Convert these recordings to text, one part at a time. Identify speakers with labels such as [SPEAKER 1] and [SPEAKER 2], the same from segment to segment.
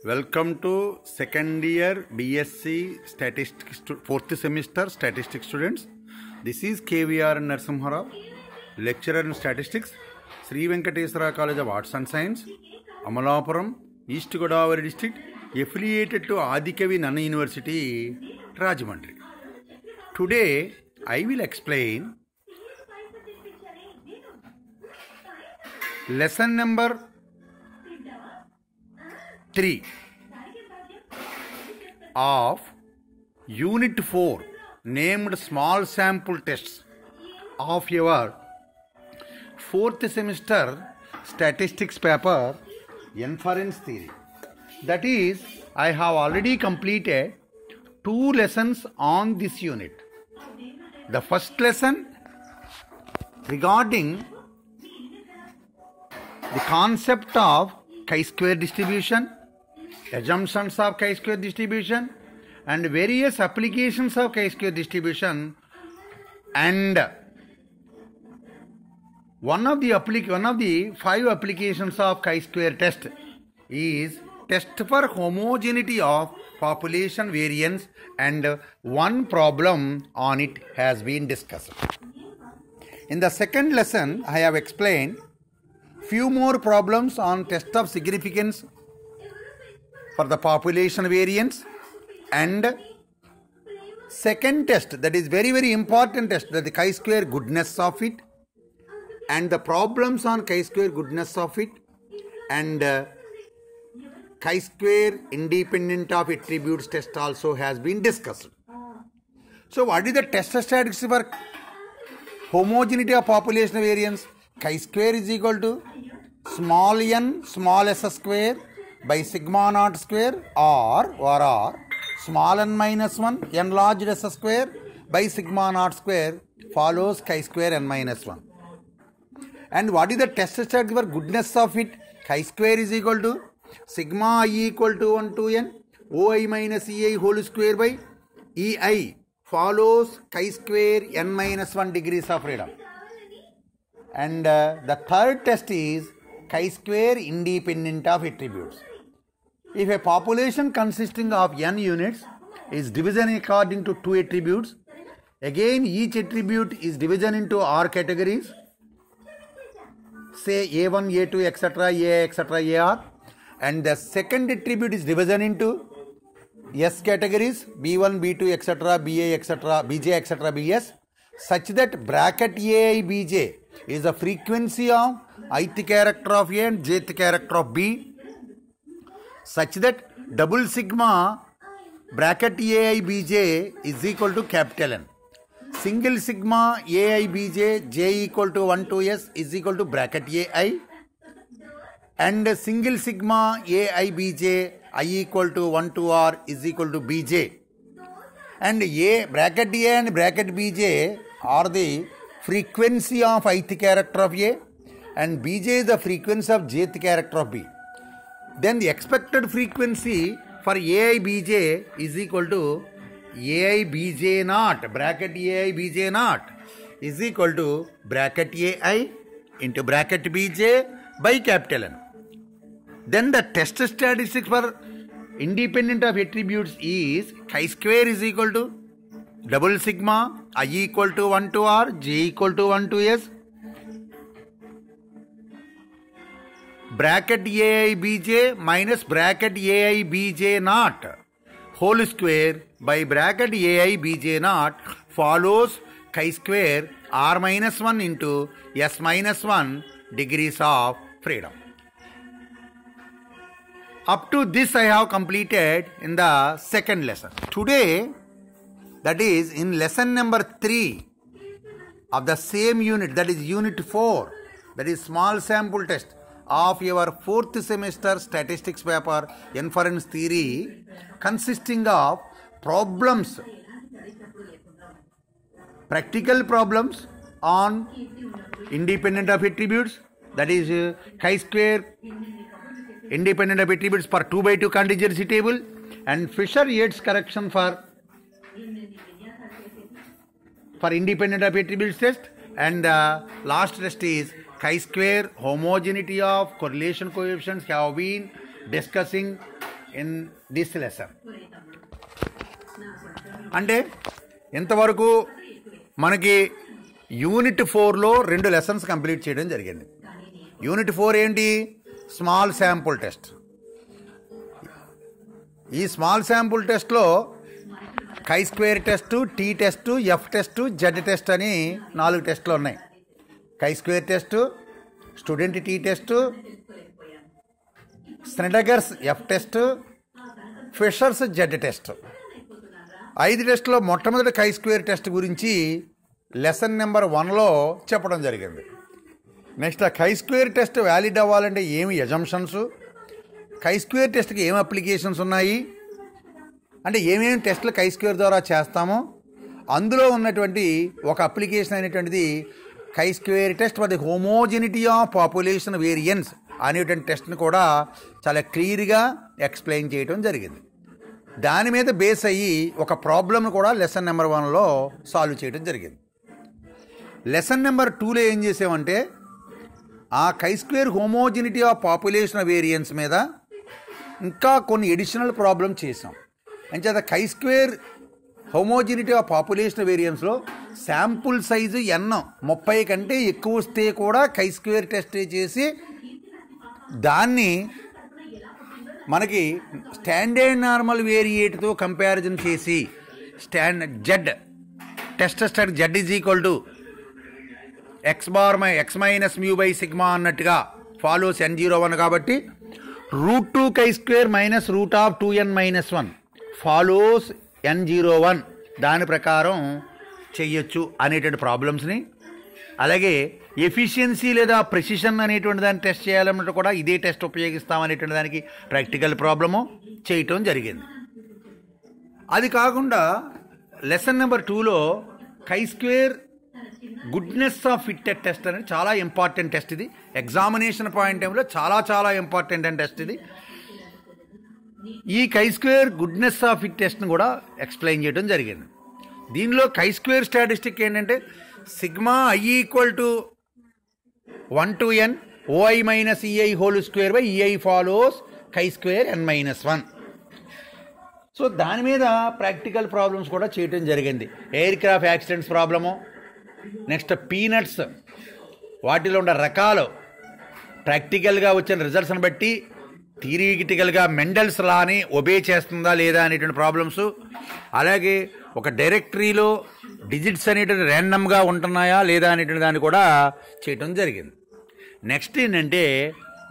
[SPEAKER 1] Welcome to second year BSc Statistics, fourth semester Statistics students. This is KVR Narasimha, lecturer in Statistics, Sri Venkateswara College of Arts and Science, Amalapuram, East Godavari district, affiliated to Adikavi Nana University, Rajahmundry. Today, I will explain lesson number 3 of Unit 4 named Small Sample Tests of your 4th semester Statistics paper Inference Theory. That is, I have already completed 2 lessons on this unit. The first lesson regarding the concept of chi-square distribution, assumptions of chi-square distribution, and various applications of chi-square distribution, and one of the 5 applications of chi-square test is test for homogeneity of population variance, and one problem on it has been discussed. In the second lesson, I have explained few more problems on test of significance for the population variance, and second test, that is very important test, that the chi-square goodness of it, and the problems on chi-square goodness of it, and chi-square independent of attributes test also has been discussed. So what is the test statistics for homogeneity of population variance? Chi-square is equal to small n small s square by sigma naught square, or small n minus 1 n large s square by sigma naught square follows chi-square n minus 1. And what is the test statistics for goodness of it? Chi-square is equal to sigma I equal to 1 to n oi minus ei whole square by ei follows chi-square n minus 1 degrees of freedom. And the third test is chi-square independent of attributes. If a population consisting of n units is division according to 2 attributes, again each attribute is division into r categories, say a1, a2, etc., a, etc., ar, and the second attribute is division into s categories, b1, b2, etc., ba, etc., bj, etc., bs, such that bracket ai bj is the frequency of ith character of A and jth character of B, such that double sigma bracket ai bj is equal to capital N. Single sigma ai bj j equal to 1 to s is equal to bracket ai, and single sigma ai bj I equal to 1 to r is equal to bj. And a bracket a and bracket bj are the frequency of ith character of A, and bj is the frequency of jth character of B. Then the expected frequency for ai bj is equal to ai bj naught bracket ai bj naught is equal to bracket ai into bracket bj by capital N. Then the test statistics for independent of attributes is chi-square is equal to double sigma I equal to 1 to r, j equal to 1 to s, bracket ai bj minus bracket ai bj naught whole square by bracket ai bj naught follows chi-square r minus 1 into s minus 1 degrees of freedom. Up to this I have completed in the second lesson. Today, that is in lesson number 3 of the same unit, that is unit 4, that is small sample test of your 4th semester statistics paper Inference Theory, consisting of problems, practical problems on independent of attributes, that is chi-square independent of attributes for 2 by 2 contingency table, and Fisher-Yates correction for independent of attributes test, and the last test is chi-square homogeneity of correlation coefficients have been discussing in this lesson. అంటే ఇంతవరకు మనకి unit 4లో 2 lessons complete చేయడం జరిగింది. Unit 4 ఏంటి? Small sample test. ఈ small sample టెస్ట్లో chi square test, T test, F test, Z test అని 4 టెస్టులు ఉన్నాయి. Chi square test, student T test, Snedecor's F test, Fisher's Z test. 5 టెస్టులో మొట్టమొదటి కై స్క్వేర్ టెస్ట్ గురించి లెసన్ నెంబర్ 1లో చెప్పడం జరిగింది. నెక్స్ట్ ఆ కై స్క్వేర్ టెస్ట్ వ్యాలిడ్ అవ్వాలంటే ఏమి ఎజంప్షన్స్, కై స్క్వేర్ టెస్ట్కి ఏమి అప్లికేషన్స్ ఉన్నాయి, అంటే ఏమేమి టెస్టులు కై స్క్వేర్ ద్వారా చేస్తామో అందులో ఉన్నటువంటి ఒక అప్లికేషన్ అయినటువంటిది chi square test for the homogeneity of population variance అనేటువంటి టెస్ట్ని కూడా చాలా క్లియర్గా ఎక్స్ప్లెయిన్ చేయడం జరిగింది. దాని మీద బేస్ అయ్యి ఒక ప్రాబ్లమ్ను కూడా లెసన్ నెంబర్ 1లో సాల్వ్ చేయడం జరిగింది. లెసన్ నెంబర్ 2లో ఏం చేసామంటే ఆ chi square homogeneity of population variance మీద ఇంకా కొన్ని ఎడిషనల్ ప్రాబ్లమ్ చేసాం. అంచేత chi square homogeneity of population వేరియన్స్లో శాంపుల్ సైజు n 30 కంటే ఎక్కువ వస్తే కూడా కై స్క్వేర్ టెస్ట్ చేసి దాన్ని మనకి స్టాండర్డ్ నార్మల్ వేరియేట్తో కంపారిజన్ చేసి Z test Z is equal to X minus mu by sigma అన్నట్టుగా ఫాలోస్ n01 కాబట్టి √2 కై square minus √2n-1 follows n01 దాని ప్రకారం చెయ్యొచ్చు అనేటువంటి ప్రాబ్లమ్స్ని, అలాగే ఎఫిషియన్సీ లేదా ప్రెసిషన్ అనేటువంటి దాన్ని టెస్ట్ చేయాలన్నట్టు కూడా ఇదే టెస్ట్ ఉపయోగిస్తాం అనేటువంటి దానికి ప్రాక్టికల్ ప్రాబ్లము చేయటం జరిగింది. అది కాకుండా లెసన్ నెంబర్ 2లో chi square goodness of fitted test అనేది చాలా ఇంపార్టెంట్ టెస్ట్. ఇది ఎగ్జామినేషన్ పాయింట్ టైంలో చాలా ఇంపార్టెంట్ అండ్ టెస్ట్ ఇది. ఈ chi square goodness of fit టెస్ట్ని కూడా ఎక్స్ప్లెయిన్ చేయడం జరిగింది. దీనిలో కై స్క్వేర్ స్టాటిస్టిక్ ఏంటంటే sigma i equal to 1 to n OI minus EI whole square by EI follows chi square n-1. So దాని మీద ప్రాక్టికల్ ప్రాబ్లమ్స్ కూడా చేయడం జరిగింది. Aircraft accidents problem, next peanuts వాటిలో ఉన్న రకాలు ప్రాక్టికల్గా వచ్చిన రిజల్ట్స్ని బట్టి థియరిటికల్గా మెండల్స్ లాని ఒబే చేస్తుందా లేదా అనేటువంటి ప్రాబ్లమ్స్, అలాగే ఒక డైరెక్టరీలో డిజిట్స్ అనేటువంటి ర్యాండమ్గా ఉంటున్నాయా లేదా అనేటువంటి దాన్ని కూడా చేయటం జరిగింది. నెక్స్ట్ ఏంటంటే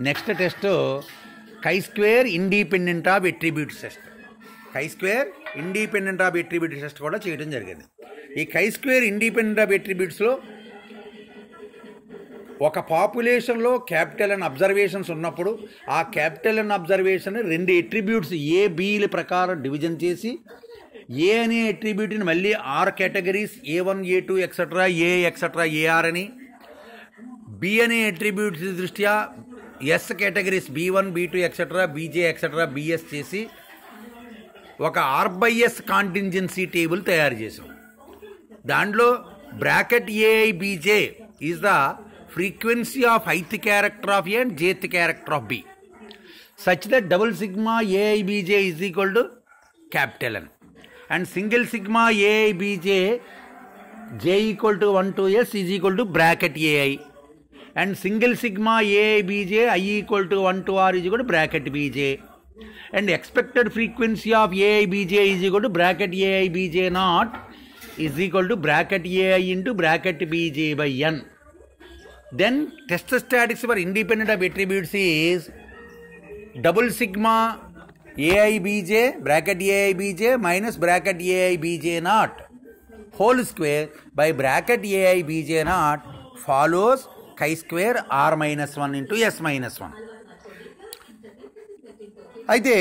[SPEAKER 1] నెక్స్ట్ టెస్ట్ కై square independent of attributes test. కై square independent of attributes test కూడా చేయడం జరిగింది. ఈ కై స్క్వేర్ ఇండిపెండెంట్ ఆఫ్ ఎట్రిబ్యూట్స్లో ఒక పాపులేషన్లో క్యాపిటల్ అండ్ అబ్జర్వేషన్స్ ఉన్నప్పుడు ఆ క్యాపిటల్ అండ్ అబ్జర్వేషన్ 2 ఎట్రిబ్యూట్స్ A-Bల ప్రకారం డివిజన్ చేసి ఏ అనే ఎట్రిబ్యూట్ని మళ్ళీ 6 categories A1 A2 etcetera A etcetera AR అని, బి అనే ఎట్రిబ్యూట్స్ దృష్ట్యా S categories B1 B2 etcetera BJ etcetera BS చేసి ఒక R/S కాంటింజెన్సీ టేబుల్ తయారు చేసాం. దాంట్లో bracket AIBJ is the frequency of ith character of A and jth character of B such that double sigma AIBJ is equal to capital N and single sigma AIBJ J equal to 1 to S is equal to bracket AI and single sigma AIBJ I equal to 1 to R is equal to bracket BJ and expected frequency of AIBJ is equal to bracket AIBJ naught is equal to bracket AI into bracket BJ by N. Then test statistics for independent of attributes is double sigma AIBJ bracket AIBJ minus bracket AIBJ naught whole square by bracket AIBJ naught follows chi square R-1 into S-1. అయితే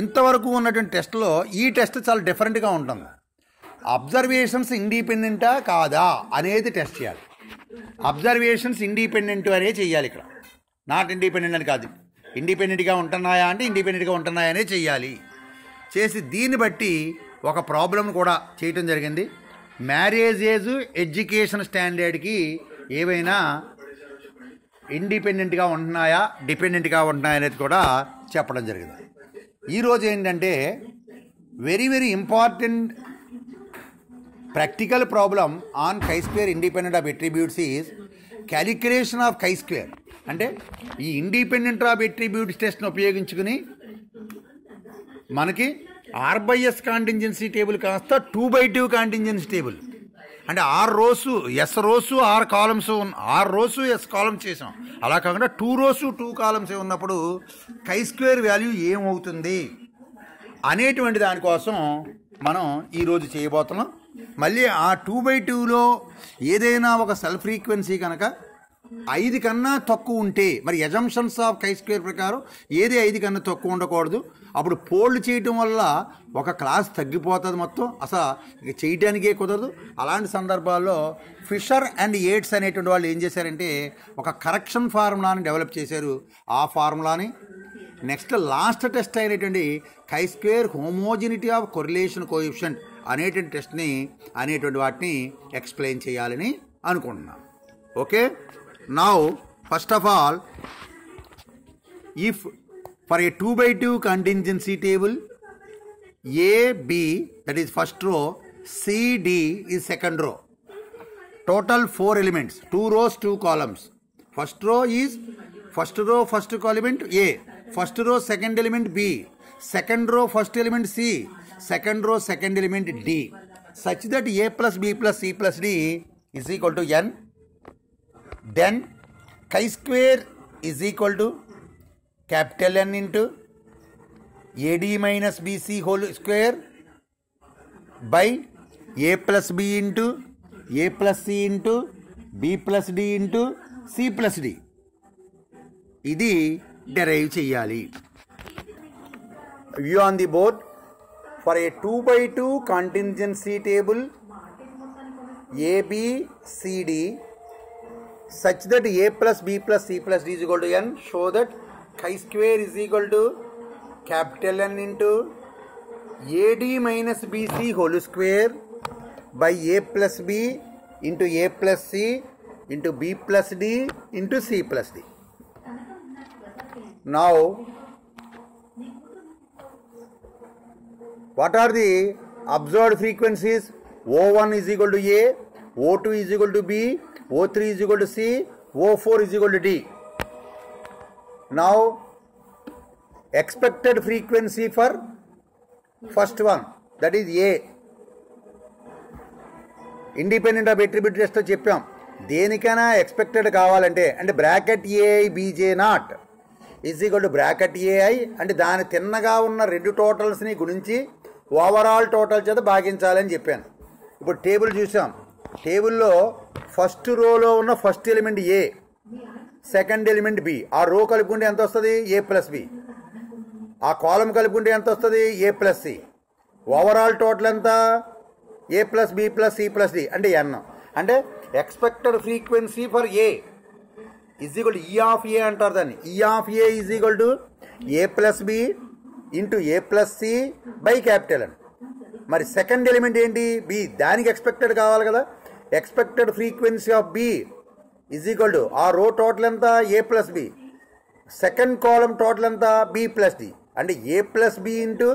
[SPEAKER 1] ఇంతవరకు ఉన్నటువంటి టెస్ట్లో ఈ test చాలా డిఫరెంట్గా ఉంటుంది. Observations ఇండిపెండెంటా కాదా అనేది టెస్ట్ చేయాలి. అబ్జర్వేషన్స్ ఇండిపెండెంట్ అనే చెయ్యాలి. ఇక్కడ నాట్ ఇండిపెండెంట్ అని కాదు, ఇండిపెండెంట్గా ఉంటున్నాయా అంటే ఇండిపెండెంట్గా ఉంటున్నాయనే చెయ్యాలి. చేసి దీన్ని బట్టి ఒక ప్రాబ్లం కూడా చేయటం జరిగింది. మ్యారేజ్ ఏజ్ ఎడ్యుకేషన్ స్టాండర్డ్కి ఏవైనా ఇండిపెండెంట్గా ఉంటున్నాయా డిపెండెంట్గా ఉంటున్నాయా అనేది కూడా చెప్పడం జరిగింది. ఈరోజు ఏంటంటే very very important practical problem on కై square independent of attributes is calculation of కై స్క్వేర్. అంటే ఈ ఇండిపెండెంట్ ఆఫ్ అట్రిబ్యూట్స్ టెస్ట్ని ఉపయోగించుకుని మనకి R/S కాంటింజెన్సీ టేబుల్ కాస్త 2/2 కాంటింజెన్సీ టేబుల్, అంటే 6 rows S rows 6 columns 6 rows S columns చేసాం. అలా కాకుండా 2 రోస్ 2 కాలమ్స్ ఉన్నప్పుడు కై స్క్వేర్ వాల్యూ ఏమవుతుంది అనేటువంటి దానికోసం మనం ఈరోజు చేయబోతున్నాం. మళ్ళీ ఆ 2/2లో ఏదైనా ఒక సెల్ ఫ్రీక్వెన్సీ కనుక 5 కన్నా తక్కువ ఉంటే, మరి ఎజంప్షన్స్ ఆఫ్ కై స్క్వేర్ ప్రకారం ఏది 5 కన్నా తక్కువ ఉండకూడదు. అప్పుడు పోల్డ్ చేయటం వల్ల ఒక క్లాస్ తగ్గిపోతుంది, మొత్తం అసలు ఇక చేయడానికే కుదరదు. అలాంటి సందర్భాల్లో ఫిషర్ అండ్ ఏట్స్ అనేటువంటి వాళ్ళు ఏం చేశారంటే ఒక కరెక్షన్ ఫార్ములాని డెవలప్ చేశారు. ఆ ఫార్ములాని నెక్స్ట్ లాస్ట్ టెస్ట్ అయినటువంటి కై square homogeneity of correlation coefficient అనేటువంటి టెస్ట్ని అనేటువంటి వాటిని ఎక్స్ప్లెయిన్ చేయాలని అనుకుంటున్నాం. Okay, now first of all, if for a 2/2 contingency table, A, B, that is first row, C, D is second row. Total 4 elements, 2 rows, 2 columns. First row is first row, first element A. First row, second element B. Second row, first element C. Second row, second element D. Such that A plus B plus C plus D is equal to N. Then chi square is equal to capital N into AD minus BC whole square by A plus B into A plus C into B plus D into C plus D. ఇది derive చేయాలి. View on the board for A 2/2 contingency table ABCD such that A plus B plus C plus D is equal to N. Show that chi square is equal to capital N into AD minus BC whole square by A plus B into A plus C into B plus D into C plus D. Now, what are the observed frequencies? O1 is equal to A, O2 is equal to B, O3 is equal to C, O4 is equal to D. Now, expected frequency for first one, that is A. Independent of attribute test చెప్పాం. దేనికైనా expected కావాలంటే అంటే bracket AI BJ not is equal to bracket AI అంటే దాని తిన్నగా ఉన్న రెండు టోటల్స్ని గుణించి ఓవరాల్ టోటల్ చేత భాగించాలని చెప్పాను. ఇప్పుడు టేబుల్ చూసాం. టేబుల్లో ఫస్ట్ రోలో ఉన్న first element A, second element B. ఆ రో కలుపుకుంటే ఎంత వస్తుంది? A plus B. ఆ కాలం కలుపుకుంటే ఎంత వస్తుంది? A plus C. Overall total ఎంత? A plus B plus C plus D అంటే ఎన్. అంటే expected frequency for A is equal to E of A అంటారు దాన్ని. E of A is equal to A plus B into A plus C by capital N. మరి second element ఏంటి? B. దానికి expected కావాలి కదా. Expected frequency of B is equal to ఆ row total ఎంత? A plus B. Second column total ఎంత? B plus D. అంటే A plus B into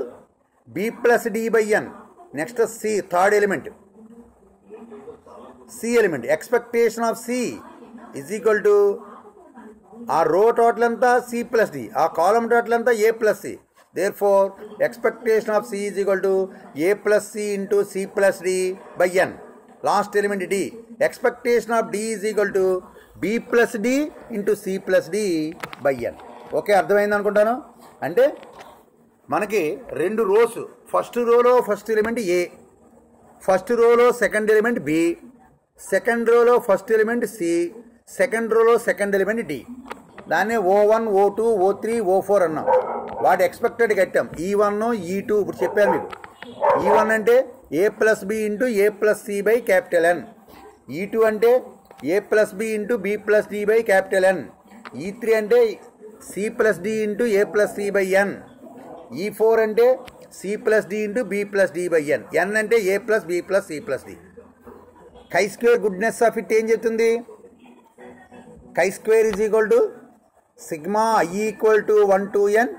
[SPEAKER 1] B plus D by N. Next C, third element C element. Expectation of C is equal to ఆ row total ఎంత? C plus D. ఆ column total ఎంత? A plus C. Therefore, expectation of C is equal to A plus C into C plus D by N. Last element D. Expectation of D is equal to B plus D into C plus D by N. Okay, అర్థమైంది అనుకుంటాను. అంటే మనకి రెండు rose, first రోలో first element ఏ, first రోలో second element B, second రోలో first element C, second రోలో second element D. దాన్నే O1, O2, O3, O4 అన్నాం. వాటి ఎక్స్పెక్టెడ్ కట్టాం. E1, E2 ఇప్పుడు చెప్పాను మీకు. E1 అంటే A plus B into A plus C by capital N. E2 అంటే A plus B into B plus D by capital N. E3 అంటే C plus D into A plus C by N. E4 అంటే C plus D into B plus D by N. N అంటే A plus B plus C plus D. Chi square goodness of it ఏం చెప్తుంది? Chi square is equal to sigma I equal to 1 to n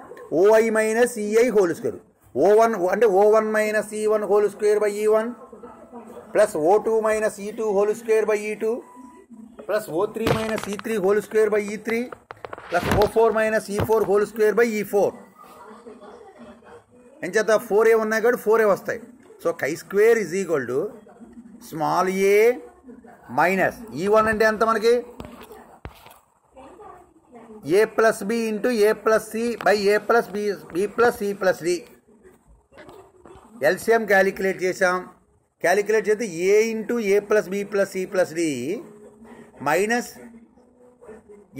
[SPEAKER 1] OI minus EI whole square. O1 అంటే O1 minus E1 whole square by E1 plus O2 minus E2 whole square by E2 plus O3 minus E3 whole square by E3 plus O4 minus E4 whole square by E4. ఎంచేత 4a ఉన్నాయి కాబట్టి 4a వస్తాయి. So chi square is equal to small A minus E1 అంటే ఎంత మనకి a plus B into A plus C by A plus B plus C plus D. LCM calculate చేసాం. Calculate చేస్తే A into A plus B plus C plus D minus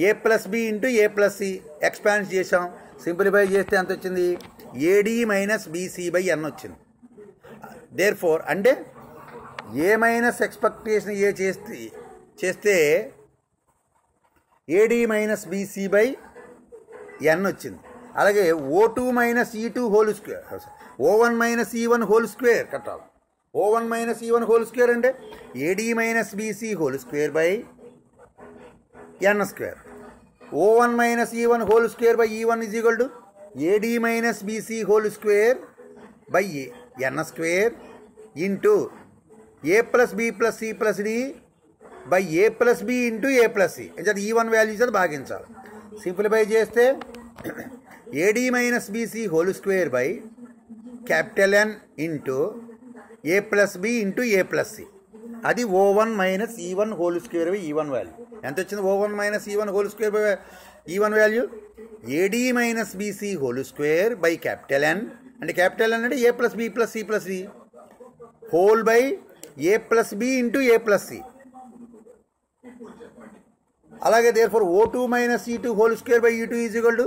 [SPEAKER 1] A plus B into A plus C expand చేసాం. Simplify చేస్తే ఎంత వచ్చింది AD minus BC by N వచ్చింది. Therefore అంటే A minus expectation A చేస్తే AD minus BC by N వచ్చింది. అలాగే O2 minus E2 whole square, O1 minus E1 whole square కట్టాలి. O1 minus E1 whole square అంటే AD minus BC whole square by N square. O1 minus E1 whole square by E1 is equal to AD minus BC whole square by N square into A plus B plus C plus D by A plus B into A plus C. అంటే E1 values అది భాగించాలి. Simplify చేస్తే AD minus BC whole square by capital N into A plus B into A plus C. అది O1 minus E1 whole square by E1 value. ఎంత వచ్చింది O1 minus E1 whole square by E1 value AD minus BC whole square by capital N అంటే capital N అంటే A plus B plus C plus D whole by A plus B into A plus C. అలాగే therefore O2 minus E2 whole square by E2 is equal to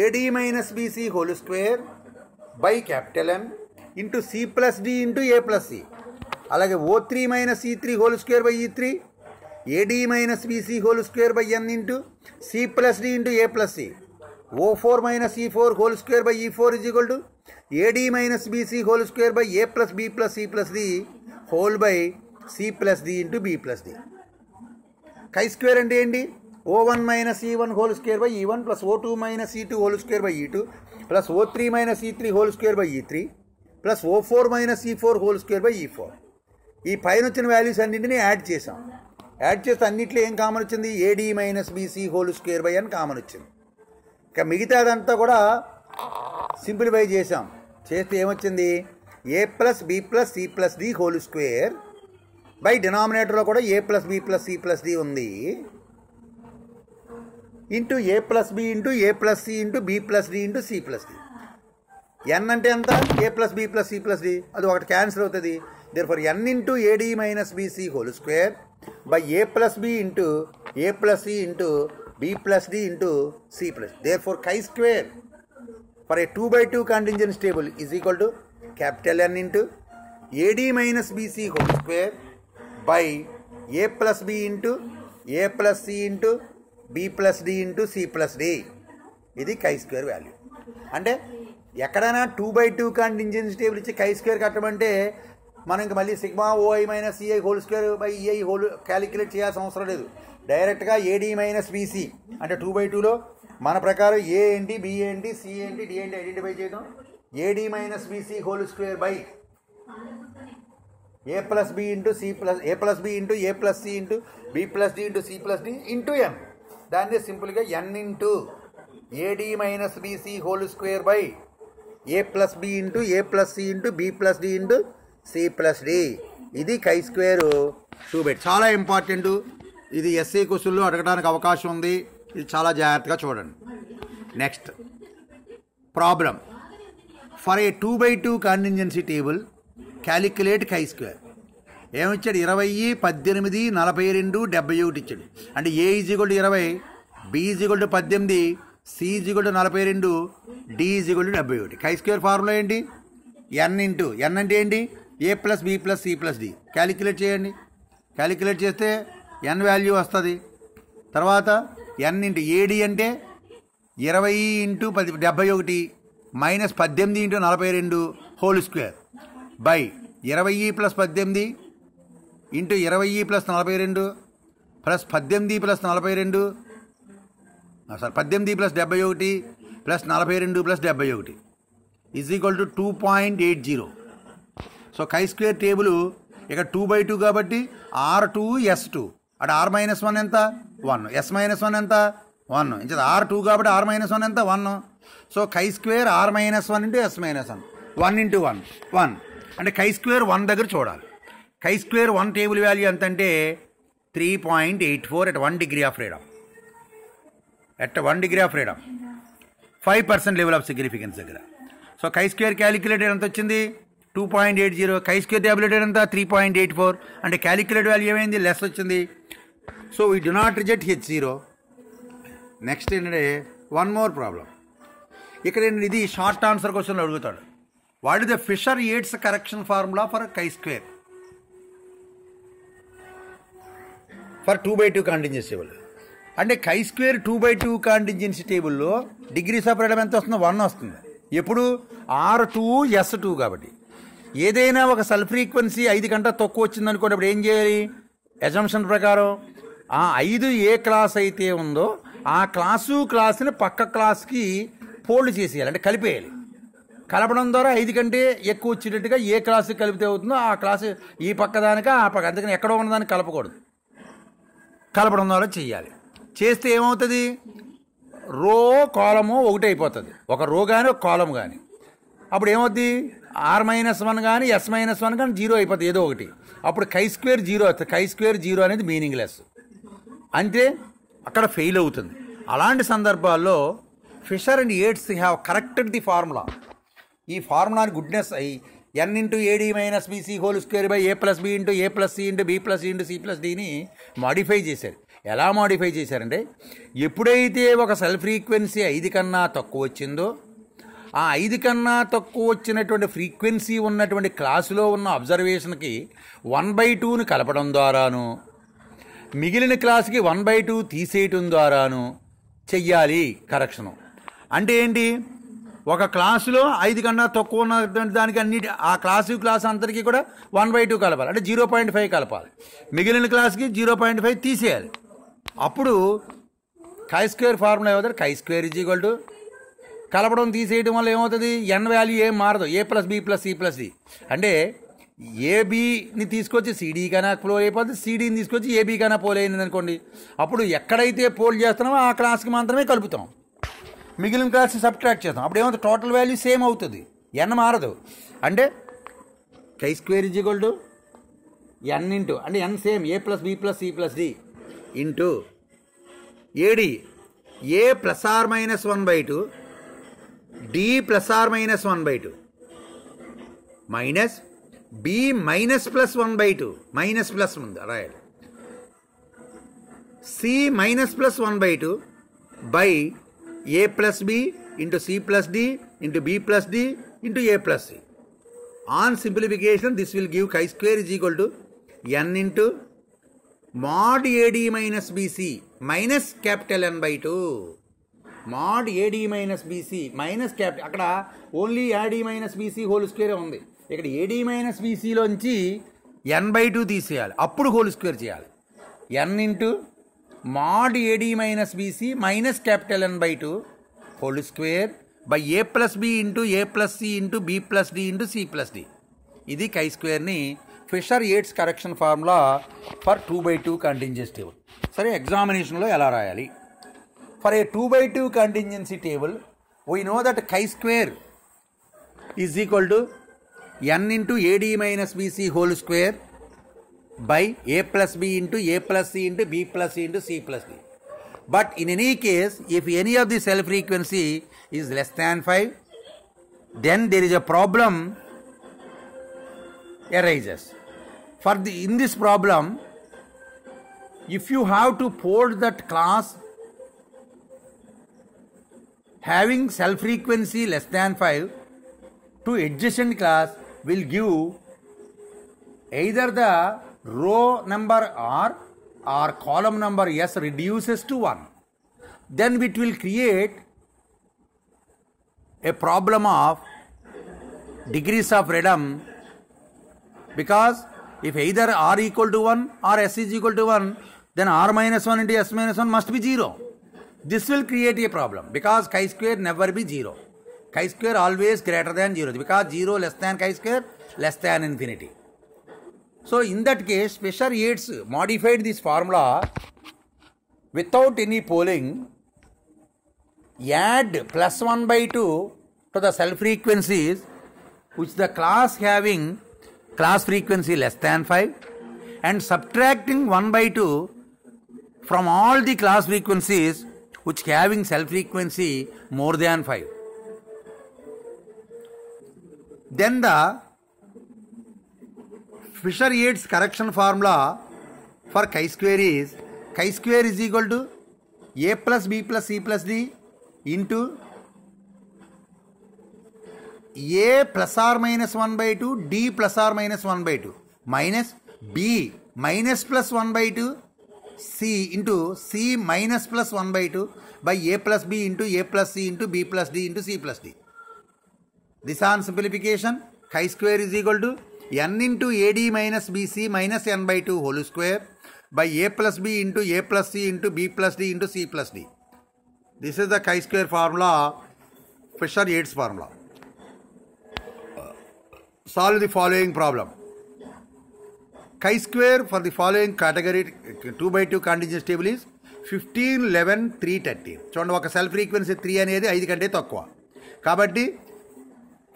[SPEAKER 1] AD minus BC whole square by capital N into C plus D into A plus C. అలాగే O3 minus E3 whole square by E3 AD minus BC whole square by N into C plus D into A plus C. O4 minus E4 whole square by E4 is equal to AD minus BC whole square by A plus B plus C plus D whole by C plus D into B plus D. Chi square అంటే ఏంటి O1 minus E1 whole square by E1 plus O2 minus E2 whole square by E2 plus O3 minus E3 whole square by E3 plus O4 minus E4 whole square by E4. ఈ పైన వచ్చిన values అన్నింటినీ add చేసాం. Add చేస్తే అన్నింటిలో ఏం common వచ్చింది AD minus BC whole square by అని కామన్ వచ్చింది. ఇక మిగతాదంతా కూడా సింప్లిఫై చేసాం. చేస్తే ఏమొచ్చింది A plus B plus C plus D whole square by డినామినేటర్లో కూడా A plus B plus C plus D ఉంది into A plus B into A plus C into B plus D into C plus D. N అంటే ఎంత A plus B plus C plus D అది ఒకటి cancel అవుతుంది. There for N into AD minus BC whole square by A plus B into A plus C into B plus D into C plus. Therefore chi square for A 2/2 contingency table is equal to capital N into AD minus BC whole square by A plus B into A plus C into B plus D into C plus D. ఇది chi square value. అంటే ఎక్కడైనా 2/2 contingency table ఇచ్చి కై square కట్టమంటే మనం ఇంక మళ్ళీ sigma ఓఐ minus CI whole square by EI whole calculate చేయాల్సిన అవసరం లేదు. డైరెక్ట్గా ఏడి మైనస్ బీసీ అంటే 2/2లో మన ప్రకారం ఏ ఏంటి బి ఏంటి సి ఏంటి డి ఏంటి ఐడెంటిఫై చేయడం. AD minus BC whole square by A plus B into C plus A plus B into A plus C into B plus D into C plus D into N. దాన్ని సింపుల్గా N into AD minus BC whole square by A plus B into A plus C into B plus D into C plus D. ఇది chi square చూపెట్టి చాలా important. ఇది SA క్వశ్చన్లో అడగడానికి అవకాశం ఉంది. ఇది చాలా జాగ్రత్తగా చూడండి. Next problem for A 2/2 contingency table calculate chi square. ఏమిచ్చాడు 20, 18, 42, 71 ఇచ్చాడు. అంటే A is equal to 20, B is equal to 18, C is equal to 42, D is equal to 71. Chi square formula ఏంటి ఎన్ ఇంటూ ఎన్ అంటే ఏంటి A plus B plus C plus D. Calculate చేయండి. Calculate చేస్తే N value వస్తుంది. తర్వాత ఎన్ into AD అంటే 20 into 71 minus 18 into 42 whole square by 20 plus 18 into 20 plus 42 plus 18 plus 42 18 plus 71 plus 42 plus 71 is equal to 2.80. So chi square table ఇక్కడ 2/2 కాబట్టి R2S2 అటు R-1 ఎంత 1, S-1 ఎంత 1, ఇంకా R2 కాబట్టి R-1 ఎంత 1. So chi square R-1 into S-1 1 into 1 1 అంటే chi square 1 దగ్గర చూడాలి. కై స్క్వేర్ 1 టేబుల్ వాల్యూ ఎంత అంటే 3.84 at 1 degree of freedom. At 1 degree of freedom 5% level of significance దగ్గర. సో కై స్క్వేర్ క్యాలిక్యులేటర్ ఎంత వచ్చింది 2.80. కై స్క్వేర్ ట్యాబ్యులేటర్ ఎంత 3.84 అంటే క్యాలిక్యులేటర్ వాల్యూ ఏమైంది లెస్ వచ్చింది. So we do not reject H0. Next ఏంటంటే వన్ మోర్ ప్రాబ్లం. ఇక్కడ ఇది షార్ట్ ఆన్సర్ క్వశ్చన్లో అడుగుతాడు. What is the Fisher Yates correction formula for chi square for 2/2 contingency table? అంటే కై స్క్వేర్ 2/2 కాంటింజెన్సీ టేబుల్లో degrees of freedom ఎంత వస్తుందో 1 వస్తుంది. ఎప్పుడు R2S2 కాబట్టి ఏదైనా ఒక సెల్ ఫ్రీక్వెన్సీ 5 కంటే తక్కువ వచ్చిందనుకోండి అప్పుడు ఏం చేయాలి? అజంప్షన్ ప్రకారం ఆ 5 ఏ క్లాస్ అయితే ఉందో ఆ క్లాస్ని పక్క క్లాస్కి ఫోల్డ్ చేసేయాలి, అంటే కలిపేయాలి. కలపడం ద్వారా 5 కంటే ఎక్కువ వచ్చేటట్టుగా ఏ క్లాస్కి కలిపితే అవుతుందో ఆ క్లాసు ఈ పక్క దానికి ఆ పక్క, అందుకని ఎక్కడో ఉన్నదాన్ని కలపకూడదు, కలపడం ద్వారా చెయ్యాలి. చేస్తే ఏమవుతుంది? రో కాలము ఒకటి అయిపోతుంది, ఒక రో కానీ ఒక కాలం కానీ. అప్పుడు ఏమవుద్ది? R-1 కానీ S-1 కానీ 0 అయిపోతుంది ఏదో ఒకటి. అప్పుడు కై స్క్వేర్ 0 అవుతుంది. కై స్క్వేర్ 0 అనేది మీనింగ్లెస్, అంటే అక్కడ ఫెయిల్ అవుతుంది. అలాంటి సందర్భాల్లో Fisher and Yates have corrected the formula. ఈ ఫార్ములాని గుడ్నెస్ అయ్యి n into AD minus BC whole square by A plus B into A plus C into B plus C into C plus Dని modify చేశారు. ఎలా modify చేశారంటే ఎప్పుడైతే ఒక cell frequency 5 కన్నా తక్కువ వచ్చిందో ఆ 5 కన్నా తక్కువ వచ్చినటువంటి ఫ్రీక్వెన్సీ ఉన్నటువంటి క్లాసులో ఉన్న అబ్జర్వేషన్కి 1/2ని కలపడం ద్వారాను మిగిలిన క్లాస్కి 1/2 తీసేయటం ద్వారాను చెయ్యాలి కరెక్షను. అంటే ఏంటి? ఒక క్లాసులో 5 కన్నా తక్కువ ఉన్నటువంటి దానికి అన్నిటి ఆ క్లాస్ అందరికీ కూడా 1/2 కలపాలి, అంటే 0.5 కలపాలి. మిగిలిన క్లాస్కి 0.5 తీసేయాలి. అప్పుడు కై స్క్వేర్ ఫార్ములా ఏమవుతుంది? కై స్క్వేర్ ఈజ్ ఈక్వల్ టు కలపడం తీసేయడం వల్ల ఏమవుతుంది? n వాల్యూ ఏం మారదు, A plus B plus C plus D. అంటే ఏబీని తీసుకొచ్చి సిడీ కన్నా పోల్ అయిపోతుంది, సిడీని తీసుకొచ్చి ఏబీ కన్నా పోల్ అయింది అనుకోండి. అప్పుడు ఎక్కడైతే పోల్ చేస్తున్నామో ఆ క్లాస్కి మాత్రమే కలుపుతాం, మిగిలిన క్లాస్ సబ్ట్రాక్ట్ చేస్తాం. అప్పుడు ఏమవుతుంది? టోటల్ వాల్యూ సేమ్ అవుతుంది, n మారదు. అంటే chi square is equal to n into అంటే n same A plus B plus C plus D into AD A plus or minus 1/2 D plus or minus 1/2 minus B minus plus 1/2 minus plus ఉంది రాయాలి, C minus plus 1/2 by A plus B into C plus D into B plus D into A plus C. On simplification this will give chi square is equal to n into mod AD minus BC minus capital N/2 mod AD minus BC minus capital. అక్కడ only AD minus BC whole square ఉంది, ఇక్కడ AD minus BCలోంచి N/2 తీసేయాలి, అప్పుడు whole square చేయాలి. n into mod AD minus BC minus capital N/2 whole square by A plus B into A plus C into B plus D into C plus D. ఇది కై స్క్వేర్ని Fisher Yates correction formula for 2/2 contingency table. సరే, ఎగ్జామినేషన్లో ఎలా రాయాలి? For A 2/2 contingency table we know that chi square is equal to n into AD minus BC whole square by A plus B into A plus C into B plus C into C plus D. But in any case, if any of the cell frequency is less than 5, then there is a problem arises. In this problem, if you have to fold that class having cell frequency less than 5 to adjacent class will give either the row number R or column number S reduces to 1. Then it will create a problem of degrees of freedom, because if either R equal to 1 or S is equal to 1, then R minus 1 into S minus 1 must be 0. This will create a problem because chi-square never be 0. Chi-square always greater than 0 because 0 less than chi-square less than infinity. So in that case, Fisher-Yates modified this formula without any polling. Add plus 1 by 2 to the cell frequencies which the class having class frequency less than 5 and subtracting 1 by 2 from all the class frequencies which having cell frequency more than 5. Then the Fisher-Yates correction formula for chi-square is chi-square is equal to a plus b plus c plus d into a plus or minus 1 by 2 d plus or minus 1 by 2 minus b minus plus 1 by 2 c into c minus plus 1 by 2 by a plus b into a plus c into b plus d into c plus d. This on simplification, chi-square is equal to n into ad minus bc minus n by 2 whole square by a plus b into a plus c into b plus d into c plus d. This is the chi-square formula, Fisher-Yates formula. Solve the following problem. Chi-square for the following category 2 by 2 contingent table is 15, 11, 3, 13. చూడండి ఒక cell frequency 3 అనేది 5 కంటే తక్కువ కాబట్టి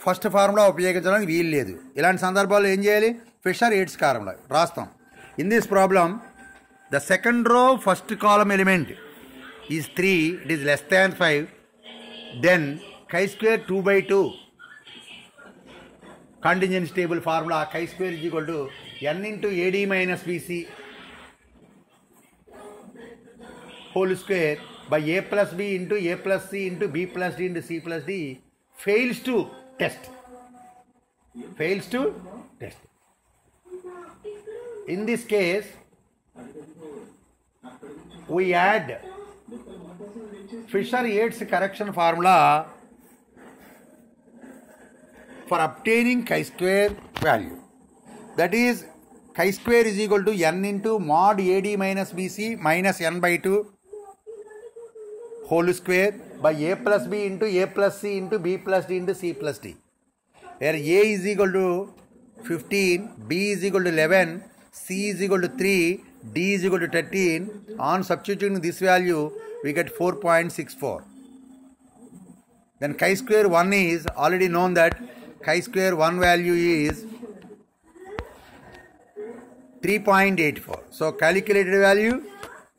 [SPEAKER 1] first formula ఉపయోగించడానికి వీలు లేదు. ఇలాంటి సందర్భాల్లో ఏం చేయాలి? Fisher-Yates ఫార్ములా రాస్తాం. In this problem the second row first column element is 3, it is less than 5, then chi-square 2 by 2 contingency table formula chi-square is equal to n into ad minus bc whole square by a plus b into a plus c into b plus d into c plus d fails to test. In this case, we add Fisher-Yates correction formula for obtaining chi-square value. That is, chi-square is equal to n into mod ad minus bc minus n by 2 whole square by a plus b into a plus c into b plus d into c plus d. Where a is equal to 15, b is equal to 11, c is equal to 3, d is equal to 13. On substituting this value, we get 4.64. Then chi-square 1 is already known that chi-square 1 value is 3.84. So calculated value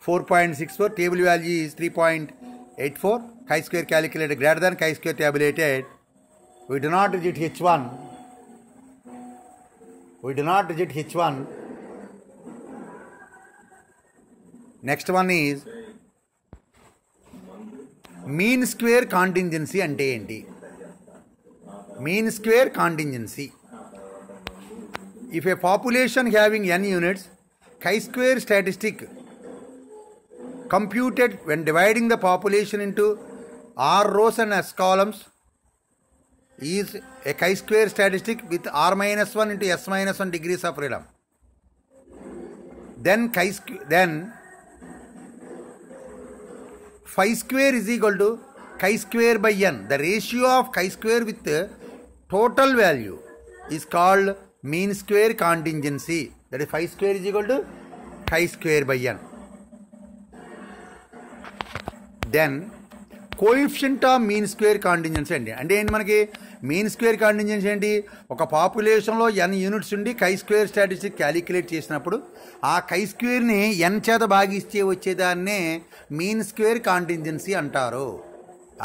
[SPEAKER 1] 4.64, table value is 3.84. Chi-square calculated greater than chi-square tabulated. We do not reject H1. Next one is mean square contingency ante enti. Mean square contingency. If a population having n units, chi-square statistic computed when dividing the population into r rows and s columns is a chi-square statistic with r minus 1 into s minus 1 degrees of freedom. Then phi square is equal to chi-square by n. The ratio of chi-square with the total value is called mean square contingency. That is, phi square is equal to chi-square by n. Then coefficient of mean square contingency అండి. అంటే ఏంటి మనకి mean square contingency ఏంటి? ఒక పాపులేషన్లో n units ఉండి chi-square statistic calculate చేసినప్పుడు ఆ chi-squareని n చేత భాగిస్తే వచ్చేదాన్నే మీన్ స్క్వేర్ కాంటింజెన్సీ అంటారు.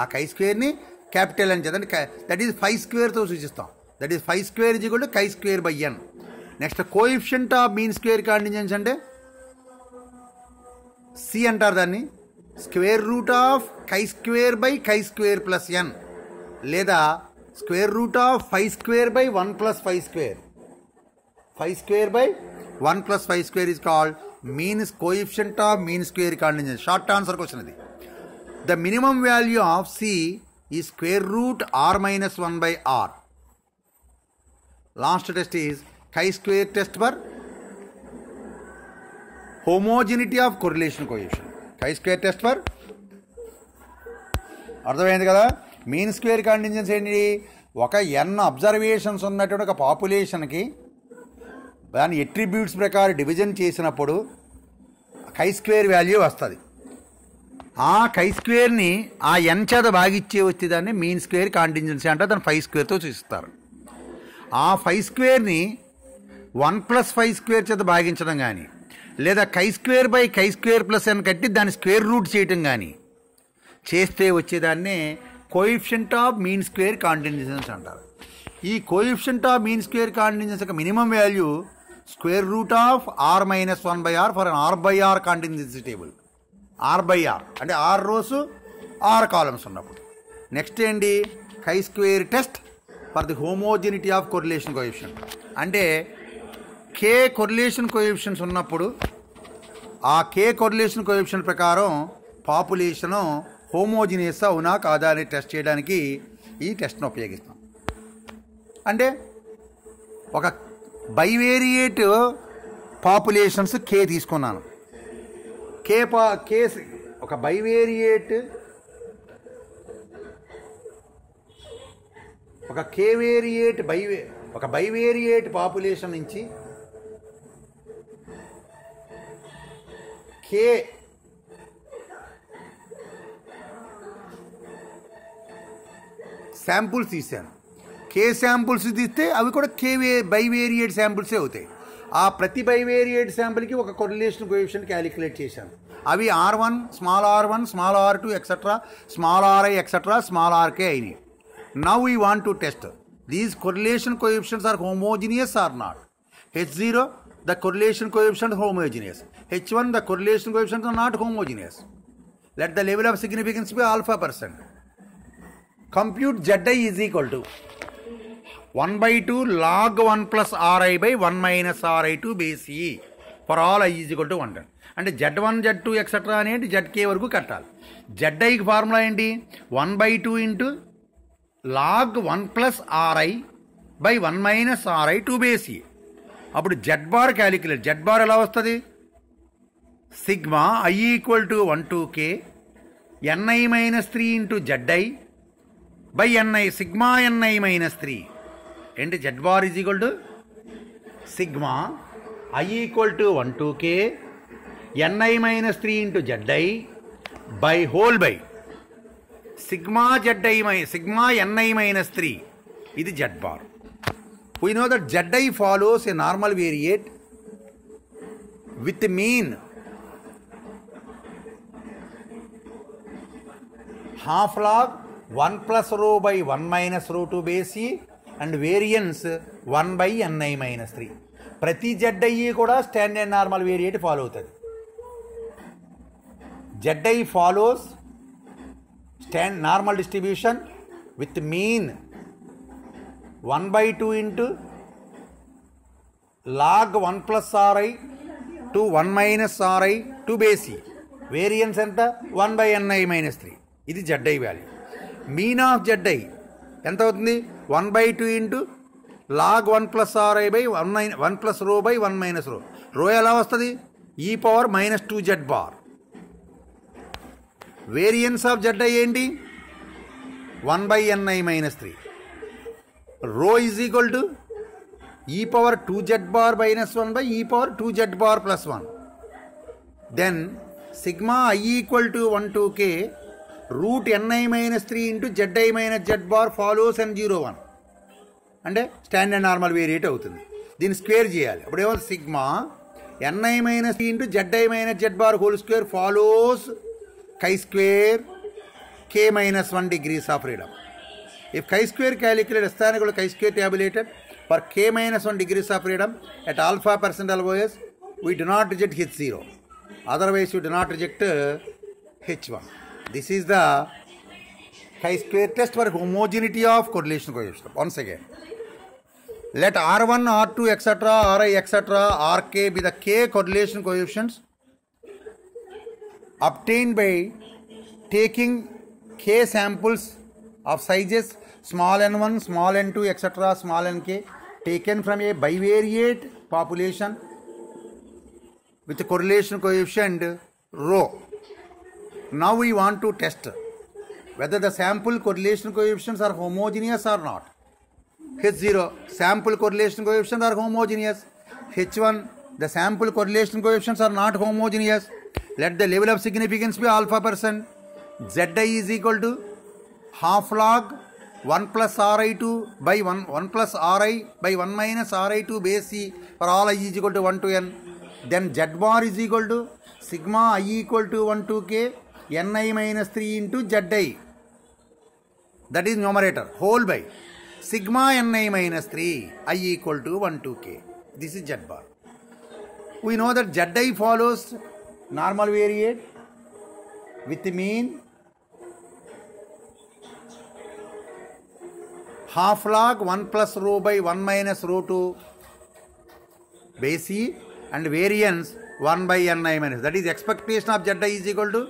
[SPEAKER 1] ఆ chi-squareని క్యాపిటల్ n చేత దట్ ఈజ్ phi స్క్వేర్తో సూచిస్తాం. That is phi square is equal to chi-square by n. Next coefficient of mean square contingency అంటే C అంటారు దాన్ని. Square root of chi-square by chi-square plus n లేదా square root of phi square by 1 plus phi square. Phi square by 1 plus phi square is called coefficient of mean square contingency. Short answer question ఇది. The minimum value of C is square root r minus 1 by r. Last test is chi-square test for homogeneity of correlation coefficient. Chi-square test for అర్థమైంది కదా. Mean square contingency ఏంటి? ఒక n observations ఉన్నటువంటి ఒక పాపులేషన్కి దాని attributes ప్రకారం division చేసినప్పుడు కై స్క్వేర్ వాల్యూ వస్తుంది. ఆ కై స్క్వేర్ని ఆ n చేత భాగిచ్చే వచ్చేదాన్ని మీన్ స్క్వేర్ కాంటింజెన్సీ అంటే దాన్ని 5 స్క్వేర్తో చూస్తారు. ఆ 5 స్క్వేర్ని 1+5 స్క్వేర్ చేత భాగించడం కానీ లేదా chi square by chi square plus n కట్టి దాన్ని స్క్వేర్ రూట్ చేయటం కానీ చేస్తే వచ్చేదాన్నే coefficient of mean square contingency అంటారు. ఈ coefficient of mean square contingency యొక్క minimum value square root of r-1/r for an r/r contingency table. r/r అంటే 6 రోస్ 6 కాలమ్స్ ఉన్నప్పుడు. నెక్స్ట్ ఏంటి? కై square test for the homogeneity of correlation coefficient. అంటే k correlation coefficients ఉన్నప్పుడు ఆ k correlation coefficient ప్రకారం population homogeneous అవునా కాదా అని టెస్ట్ చేయడానికి ఈ టెస్ట్ను ఉపయోగిస్తాం. అంటే ఒక బైవేరియేట్ పాపులేషన్స్ k తీసుకున్నాను. ఒక బైవేరియేట్ ఒక బైవేరియేట్ పాపులేషన్ నుంచి k శాంపుల్స్ తీశాను. k శాంపుల్స్ తీస్తే అవి కూడా బైవేరియేట్ శాంపుల్సే అవుతాయి. ఆ ప్రతి బైవేరియేట్ శాంపుల్కి ఒక కొరిలేషన్ కోఎఫిషియంట్ క్యాలిక్యులేట్ చేశాను. అవి r1, small r1, small r2 et cetera, small ri et cetera, small rk అయినాయి. Now we want to test these correlation coefficients are homogeneous or not. h0 the correlation coefficient homogeneous, h1 the correlation coefficient are not homogeneous. Let the level of significance be alpha%. Compute zi is equal to 1/2 log 1 plus ri by 1 minus ri2 base e for all I is equal to 110. అంటే z1 z2 etcetera అనేది zk వరకు కట్టాలి. ziకి formula ఏంటి? 1/2 into log 1 plus ri by 1 minus ri2 base e. అప్పుడు Z bar calculate. Z bar ఎలా వస్తుంది? Sigma i equal to 1 to k ni-3 into zi by ni sigma ni-3. ఏంటి? Z bar is equal to sigma i equal to 1 to k ni-3 into zi by whole by sigma sigma ni-3. ఇది Z bar. We know that zi follows a normal variate with mean half log 1 plus rho by 1 minus rho to base e and variance 1 by ni-3. ప్రతి zi కూడా standard normal variate follow అవుతుంది. zi follows normal distribution with mean 1/2 into log 1 plus ri to 1 minus ri to base e. Variance ఎంత? 1 by ni-3. ఇది zi value. Mean of zi ఎంత అవుతుంది? 1/2 into log 1 plus ri by 1 plus rho by 1 minus rho. రో ఎలా వస్తుంది? e power minus 2z bar. Variance of zi ఏంటి? 1 by ni-3. rho is equal to e power 2z bar minus 1 by e power 2z bar plus 1. Then sigma I equal to 1 to k root ni-3 into zi minus z bar follows n01. అంటే standard normal variate అవుతుంది. దీన్ని square చేయాలి. అప్పుడు ఏమో sigma ni-3 into zi minus z bar whole square follows chi square k-1 degrees of freedom. If chi-square calculated, asthenical chi-square tabulated for k-1 degrees of freedom at alpha percent LOS, we do not reject H0. Otherwise, we do not reject H1. This is the chi-square test for homogeneity of correlation coefficient. Once again, let R1, R2, etc., Ri, etc., Rk be the k correlation coefficients obtained by taking k samples of sizes small n1, small n2, etc., small nk taken from a bivariate population with a correlation coefficient rho. Now we want to test whether the sample correlation coefficients are homogeneous or not. H0, sample correlation coefficients are homogeneous. H1, the sample correlation coefficients are not homogeneous. Let the level of significance be alpha %. Zi is equal to half log 1 plus Ri2 by 1 plus Ri by 1 minus Ri2 base C for all I is equal to 1 to n. Then Z bar is equal to sigma I equal to 1 to k ni minus 3 into Zi. That is numerator, whole by sigma ni minus 3 I equal to 1 to k. This is Z bar. We know that Zi follows normal variate with mean half log 1 plus rho by 1 minus rho 2 base C and variance 1 by ni minus. That is expectation of Zi is equal to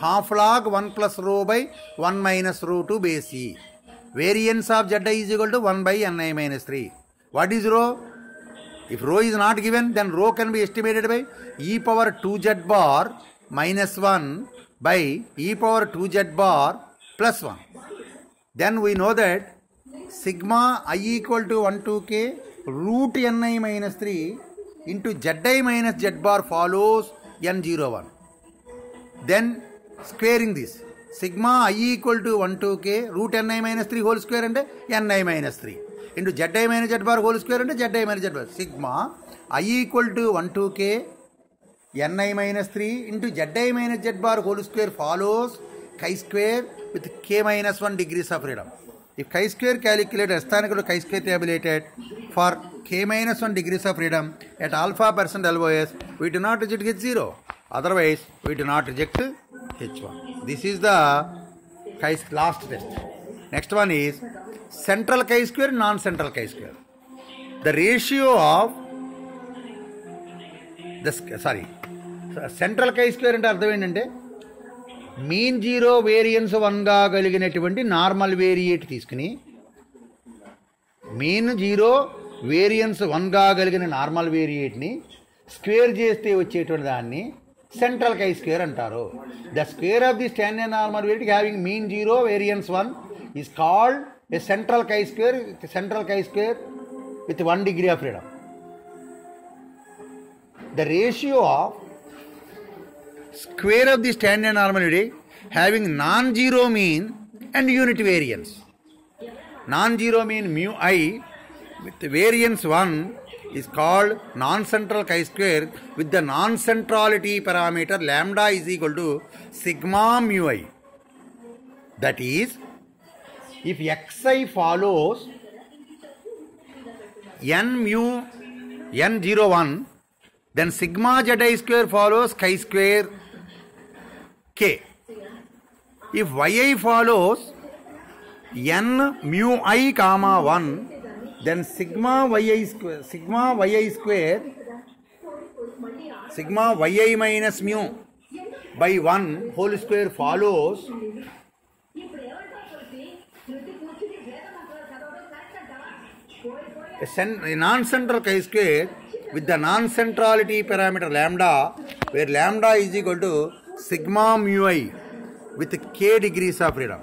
[SPEAKER 1] half log 1 plus rho by 1 minus rho 2 base C. Variance of Z is equal to 1 by ni minus 3. What is rho? If rho is not given, then rho can be estimated by e power 2z bar minus 1 by e power 2z bar plus 1. Then we know that sigma I equal to 1 to k root ni minus 3 into zi minus z bar follows n01. Then squaring this, sigma I equal to 1 to k root ni minus 3 whole square and ni minus 3 into zi minus z bar whole square and zi minus z bar. Sigma I equal to 1 to k ni minus 3 into zi minus z bar whole square follows chi square with k minus 1 degrees of freedom. If chi square calculated, astronomical chi square tabulated for k minus 1 degrees of freedom at alpha % LOS, we do not reject H0. Otherwise, we do not reject H1. This is the last test. Next one is central chi-square, non-central chi-square. The ratio of central chi-square అంటే అర్థం ఏంటంటే mean zero variance 1గా కలిగినటువంటి normal variate తీసుకుని mean zero variance 1గా కలిగిన normal వేరియేట్ని square చేస్తే వచ్చేటువంటి దాన్ని సెంట్రల్ కై స్క్వేర్ అంటారు. The square of the standard normal variate having mean zero variance 1 is called a central chi-square with 1 degree of freedom. The ratio of square of the standard normality having non-zero mean and unit variance. Non-zero mean mu I with variance 1 is called non-central chi-square with the non-centrality parameter lambda is equal to sigma mu I. That is, if xi follows n01, then sigma zi square follows chi square k. If yi follows n mu I comma 1, then sigma yi minus mu by 1 whole square follows a non-central chi-square with the non-centrality parameter lambda, where lambda is equal to sigma mu I with k degrees of freedom.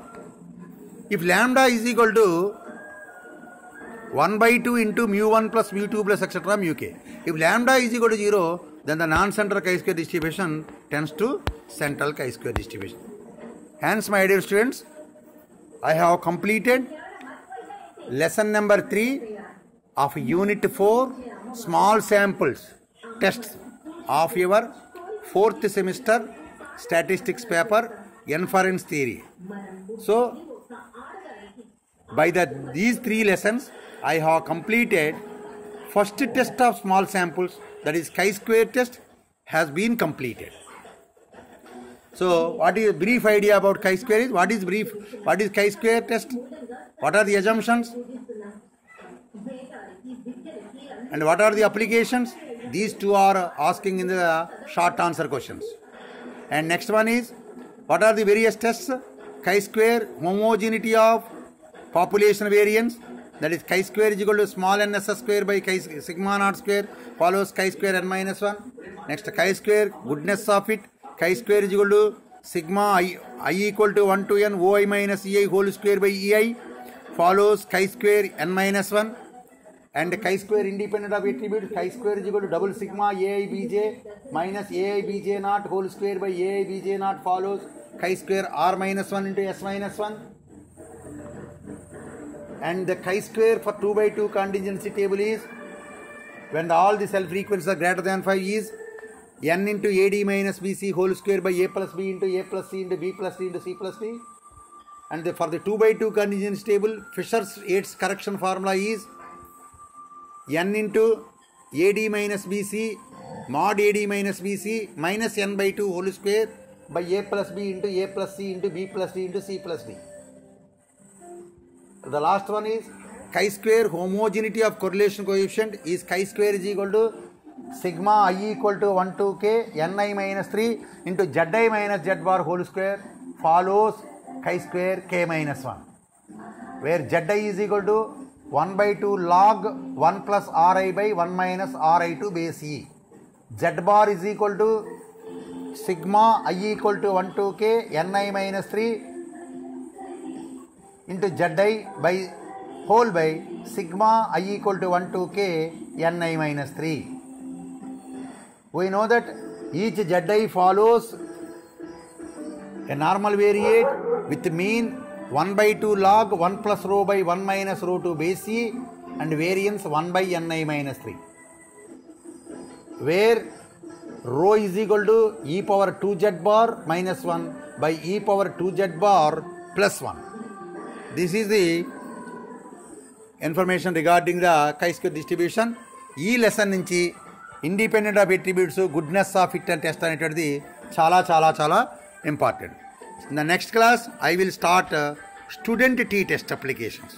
[SPEAKER 1] If lambda is equal to 1 by 2 into mu 1 plus mu 2 plus etc. mu k. If lambda is equal to 0, then the non-central chi-square distribution tends to central chi-square distribution. Hence, my dear students, I have completed lesson number 3 of unit 4 small samples tests of your 4th semester statistics paper inference theory. So by these 3 lessons I have completed first test of small samples, that is chi-square test has been completed. So what is brief idea about chi-square is, what is chi-square test, what are the assumptions and what are the applications? These two are asking in the short answer questions. And next one is, what are the various tests? Chi-square, homogeneity of population variance, that is chi-square is equal to small ns square by sigma naught square follows chi-square n minus 1. Next, chi-square, goodness of it, chi-square is equal to sigma I equal to 1 to n oi minus ei whole square by ei follows chi square n minus 1, and chi square independent of attributes, chi square is equal to double sigma ai bj minus ai bj naught whole square by ai bj naught follows chi square r minus 1 into s minus 1, and the chi square for 2 by 2 contingency table is when all the self frequencies are greater than 5 is n into ad minus bc whole square by a plus b into a plus c into b plus c into c plus d. And for the 2 by 2 contingency table, Fisher's correction formula is n into ad minus bc mod ad minus bc minus n by 2 whole square by a plus b into a plus c into b plus d into c plus d. The last one is chi square homogeneity of correlation coefficient is chi square is equal to sigma I equal to 1 to k ni minus 3 into zi minus z bar whole square follows chi square k minus 1, where zi is equal to 1 by 2 log 1 plus ri by 1 minus ri2 base e. Z bar is equal to sigma I equal to 1 to k ni minus 3 into zi by whole by sigma I equal to 1 to k ni minus 3. We know that each zi follows a normal variate with mean 1 by 2 log 1 plus rho by 1 minus rho 2 base e and variance 1 by ni minus 3, where rho is equal to e power 2z bar minus 1 by e power 2z bar plus 1. This is the information regarding the chi-square distribution. E lesson nunchi independent of attributes, goodness of fit and test anetadi chala important. In the next class, I will start student t-test applications.